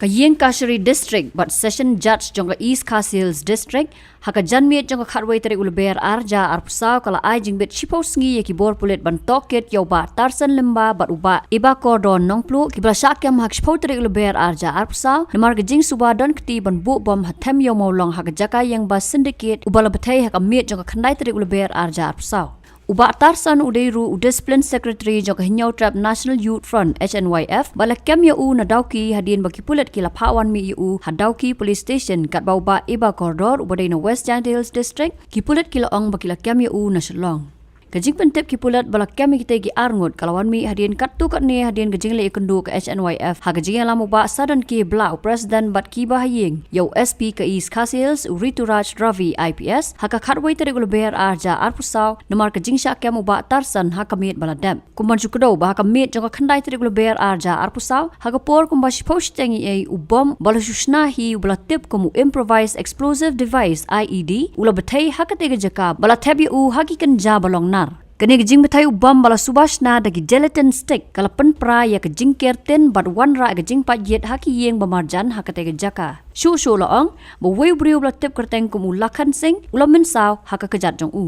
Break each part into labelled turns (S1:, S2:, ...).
S1: Kayeng Kashiri District but Session Judge jongka East Khasi Hills District haka janmiet jongka Kyrwoh teri ulber arja arpusau kala ai jingbet Shipau Sngi yaki bor Pulit ban Tohkit yau ba Tarson lemba bat uba Ebakordor nongplu kibla syakem hak Shipau teri ulber arja arpusau namar gejing suba Donkti ban bu bom hatem yau maulong haka jaka yang ba syndicate ubala betai haka miet jongka khandai teri ulber arja arpusau. Uba Tarson udairu Discipline Secretary jongka Hinyau Trap National Youth Front HNYF balakem yau na Dauki hadin bagi Pulit kila pawan mi yau hadauki Police Station kat bauba Ebakordor ubadai na West Giant Hills District ki Pulit kila ong bakila kem yau na Shillong. Kajing pentip ki Pulit balakem kita gi arngut kalawan mi hadin kat tu kat ne hadin kajing le ikundu ke HNYF ha kajing lamu ba sadan ki blau President bat Kiba haying yau SP ke East Khasi Hills Rituraj Ravi IPS ha ka Kyrwoh teri ulber arja arpusau namar kajing syakem uba Tarson ha kamit baladam kumban sukdo ba ha kamit jongka khandai teri ulber arja arpusau ha ka por kumba Shipau tengi ei ubom balasushna hi ubalatip kumu improvised explosive device IED ula betai ha ka tega jaka balatebi u hakikan ja balong na kini kejing betai ubam bala subashna dagi gelatin stick kala penpra ya kejing kerten bat wanra kejing pajet haki yeng bamarjan hakate kejaka shu laong bo wei briu bla tip kerteng kumu lakhan sing ulam mensau haka kejat jong u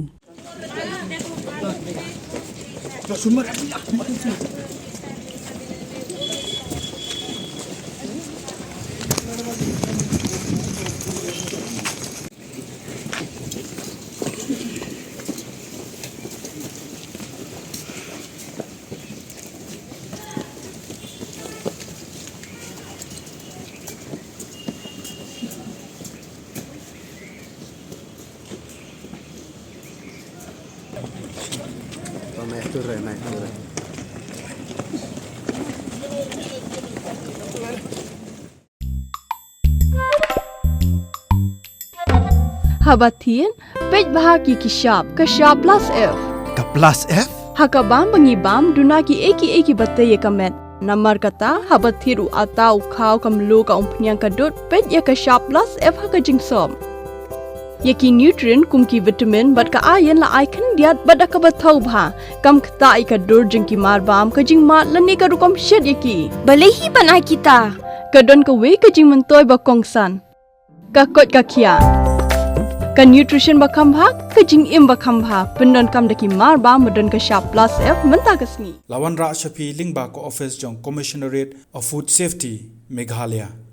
S2: Habatin, pej bahagi ki Shah plus F.
S3: Ka plus F?
S2: Hakabam bangibam dunaki eki batai ye kamet. Namar kata habathiru atau kau kamlu ka umpnyang kadut pej ya ka Shah plus F haka jingsom. Yaki nutrient kumki vitamin bat ka ayan la aikan diat bat ka bathau bha kam khta ka dur jingki marbam ka jing mat lani ka rukom shed yaki.
S4: Balehi banai kita.
S2: Kadon ka we ka jing mentoy ba kongsan. Ka kot ka kia. Ka nutrition ba khambha ka jing im ba khambha pendon kam daki marba modon ka Shah plus F menta ka Sngi
S3: Lawan Ra Shapi Lingba ko office jong Commissionerate of Food Safety Meghalaya